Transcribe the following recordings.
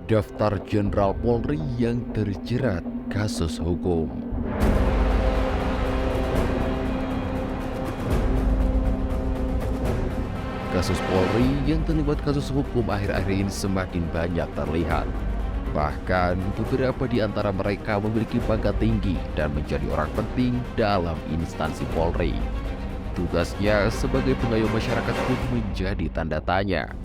Daftar Jenderal Polri yang terjerat kasus hukum. Kasus Polri yang terlibat kasus hukum akhir-akhir ini semakin banyak terlihat. Bahkan beberapa di antara mereka memiliki pangkat tinggi dan menjadi orang penting dalam instansi Polri. Tugasnya sebagai pengayom masyarakat pun menjadi tanda tanya.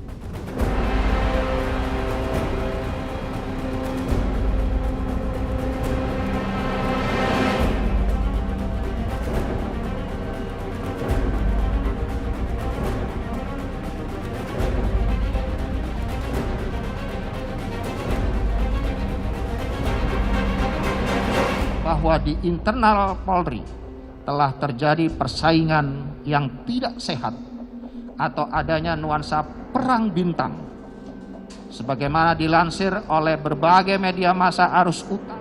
Bahwa di internal Polri telah terjadi persaingan yang tidak sehat atau adanya nuansa perang bintang sebagaimana dilansir oleh berbagai media massa arus utama.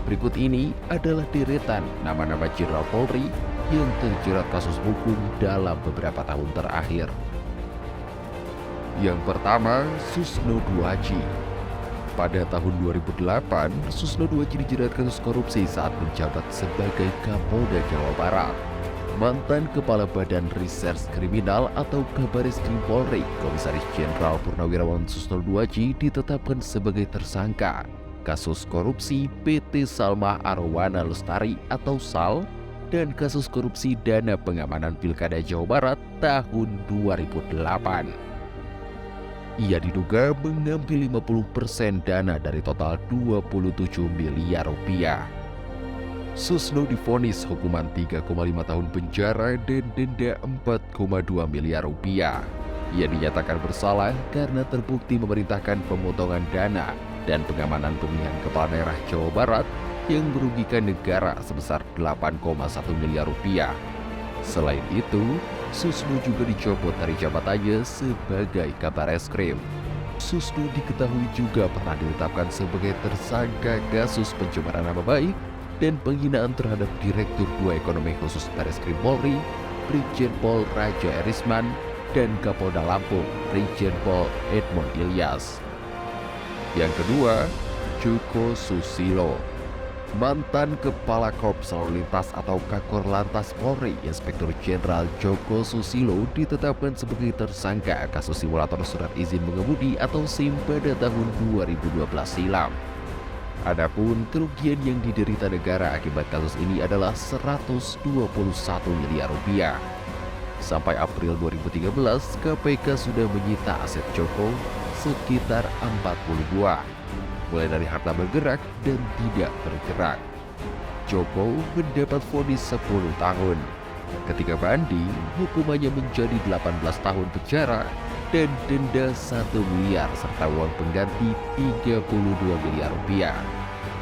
Berikut ini adalah deretan nama-nama Jenderal Polri yang terjerat kasus hukum dalam beberapa tahun terakhir. Yang pertama, Susno Duaji. Pada tahun 2008, Susno Duaji dijerat kasus korupsi saat menjabat sebagai Kapolda Jawa Barat. Mantan Kepala Badan Reserse Kriminal atau Kabariskim Polri, Komisaris Jenderal Purnawirawan Susno Duaji ditetapkan sebagai tersangka kasus korupsi PT Salma Arowana Lestari atau SAL dan kasus korupsi dana pengamanan Pilkada Jawa Barat tahun 2008. Ia diduga mengambil 50% dana dari total 27 miliar rupiah. Susno divonis hukuman 3,5 tahun penjara dan denda 4,2 miliar rupiah. Ia dinyatakan bersalah karena terbukti memerintahkan pemotongan dana dan pengamanan pemilihan kepala daerah Jawa Barat yang merugikan negara sebesar 8,1 miliar rupiah. Selain itu, Susno juga dicopot dari jabatannya sebagai Kabareskrim. Susno diketahui juga pernah ditetapkan sebagai tersangka kasus pencemaran nama baik dan penghinaan terhadap Direktur 2 Ekonomi Khusus Bareskrim Polri, Brigjen Pol Raja Erisman, dan Kapolda Lampung, Brigjen Pol Edmond Ilyas. Yang kedua, Joko Susilo. Mantan Kepala Korps Lalu Lintas atau Kakor Lantas Polri, Inspektur Jenderal Joko Susilo ditetapkan sebagai tersangka kasus simulator surat izin mengemudi atau SIM pada tahun 2012 silam. Adapun kerugian yang diderita negara akibat kasus ini adalah 121 miliar rupiah. Sampai April 2013, KPK sudah menyita aset Joko sekitar 40 buah. Mulai dari harta bergerak dan tidak bergerak. Joko mendapat vonis 10 tahun. Ketika banding, hukumannya menjadi 18 tahun penjara dan denda 1 miliar serta uang pengganti 32 miliar rupiah.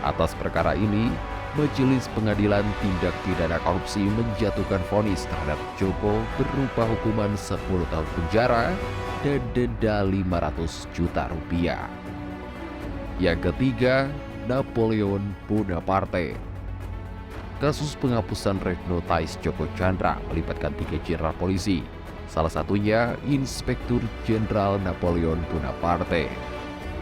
Atas perkara ini, Majelis Pengadilan Tindak Pidana Korupsi menjatuhkan vonis terhadap Joko berupa hukuman 10 tahun penjara dan denda 500 juta rupiah. Yang ketiga, Napoleon Bonaparte. Kasus penghapusan red notice Joko Chandra melibatkan 3 jenderal polisi. Salah satunya Inspektur Jenderal Napoleon Bonaparte.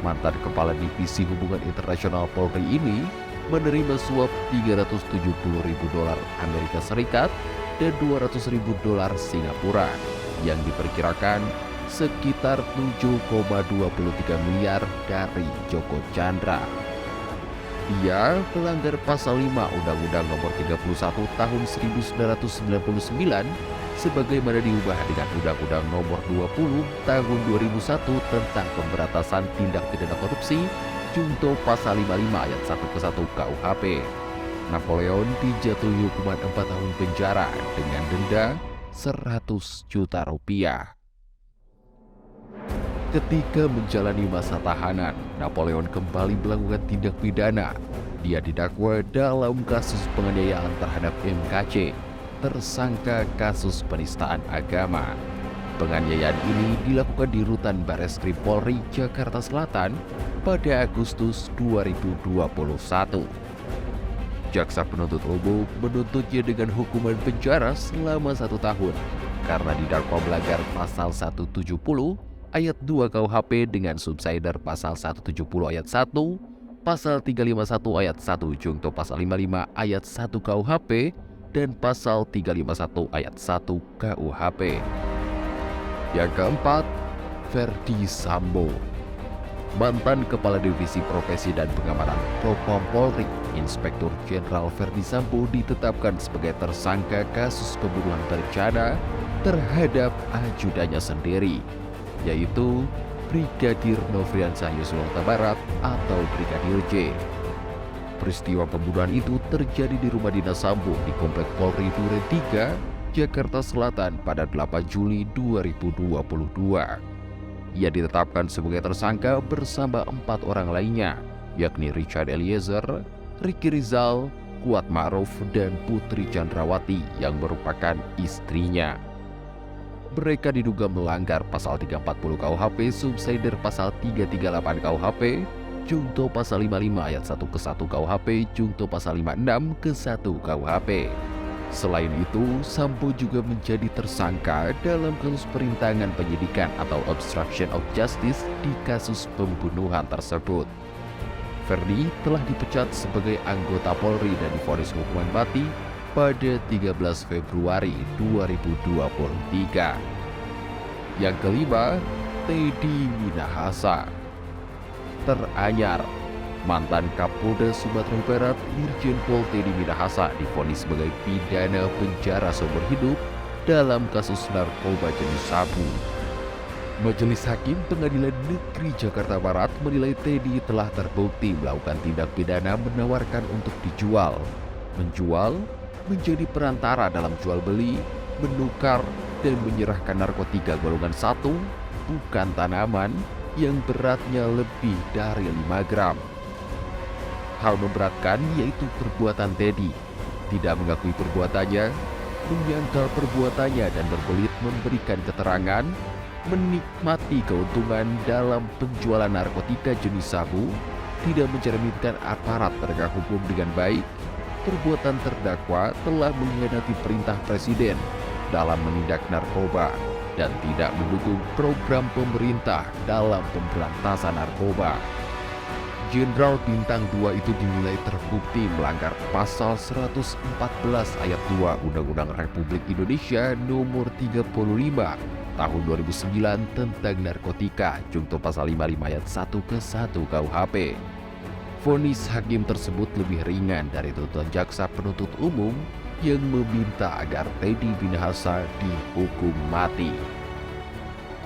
Mantan Kepala Divisi Hubungan Internasional Polri ini menerima suap $370.000 Amerika Serikat dan $200.000 Singapura yang diperkirakan sekitar 7,23 miliar dari Joko Chandra. Ia melanggar pasal 5 Undang-Undang Nomor 31 Tahun 1999 sebagaimana diubah dengan Undang-Undang Nomor 20 Tahun 2001 tentang pemberantasan tindak pidana korupsi junto pasal 55 ayat 1 ke 1 KUHP. Napoleon dijatuhi hukuman 4 tahun penjara dengan denda 100 juta rupiah. Ketika menjalani masa tahanan, Napoleon kembali melakukan tindak pidana. Dia didakwa dalam kasus penganiayaan terhadap MKC, tersangka kasus penistaan agama. Penganiayaan ini dilakukan di Rutan Bareskrim Polri Jakarta Selatan pada Agustus 2021. Jaksa penuntut umum menuntutnya dengan hukuman penjara selama 1 tahun karena didakwa melanggar pasal 170 ayat 2 KUHP dengan subsider pasal 170 ayat 1, pasal 351 ayat 1 junto pasal 55 ayat 1 KUHP, dan pasal 351 ayat 1 KUHP. Yang keempat, Verdi Sambo. Mantan Kepala Divisi Profesi dan Pengamanan Propam Polri, Inspektur Jenderal Verdi Sambo ditetapkan sebagai tersangka kasus pembunuhan berencana terhadap ajudannya sendiri, yaitu Brigadir Nofriansah Yosua Huta Barat atau Brigadir J. Peristiwa pembunuhan itu terjadi di rumah dinas Sambo di Komplek Polri Duren 3, Jakarta Selatan pada 8 Juli 2022. Ia ditetapkan sebagai tersangka bersama 4 orang lainnya, yakni Richard Eliezer, Ricky Rizal, Kuat Ma'ruf, dan Putri Chandrawati yang merupakan istrinya. Mereka diduga melanggar pasal 340 KUHP, subsider pasal 338 KUHP, junto pasal 55 ayat 1 ke 1 KUHP, junto pasal 56 ke 1 KUHP. Selain itu, Sambo juga menjadi tersangka dalam kasus perintangan penyidikan atau obstruction of justice di kasus pembunuhan tersebut. Verdi telah dipecat sebagai anggota Polri dan divonis hukuman mati pada 13 Februari 2023. Yang kelima, Teddy Minahasa. Teranyar, mantan Kapolda Sumatera Barat Irjen Pol Teddy Minahasa divonis sebagai pidana penjara seumur hidup dalam kasus narkoba jenis sabu. Majelis Hakim Pengadilan Negeri Jakarta Barat menilai Teddy telah terbukti melakukan tindak pidana menawarkan untuk dijual, menjual, menjadi perantara dalam jual beli, menukar, dan menyerahkan narkotika golongan 1, bukan tanaman, yang beratnya lebih dari 5 gram. Hal memberatkan yaitu perbuatan Teddy tidak mengakui perbuatannya, menyangkal perbuatannya dan berbelit memberikan keterangan, menikmati keuntungan dalam penjualan narkotika jenis sabu, tidak mencerminkan aparat penegak hukum dengan baik. Perbuatan terdakwa telah mengkhianati perintah Presiden dalam menindak narkoba dan tidak mendukung program pemerintah dalam pemberantasan narkoba. Jenderal Bintang 2 itu dinilai terbukti melanggar pasal 114 ayat 2 Undang-Undang Republik Indonesia nomor 35 tahun 2009 tentang narkotika, junto pasal 55 ayat 1 ke 1 KUHP. Vonis hakim tersebut lebih ringan dari tuntutan jaksa penuntut umum yang meminta agar Teddy Minahasa dihukum mati.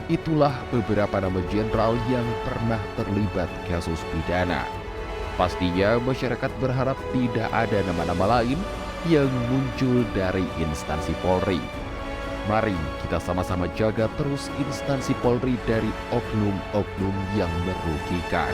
Itulah beberapa nama jenderal yang pernah terlibat kasus pidana. Pastinya masyarakat berharap tidak ada nama-nama lain yang muncul dari instansi Polri. Mari kita sama-sama jaga terus instansi Polri dari oknum-oknum yang merugikan.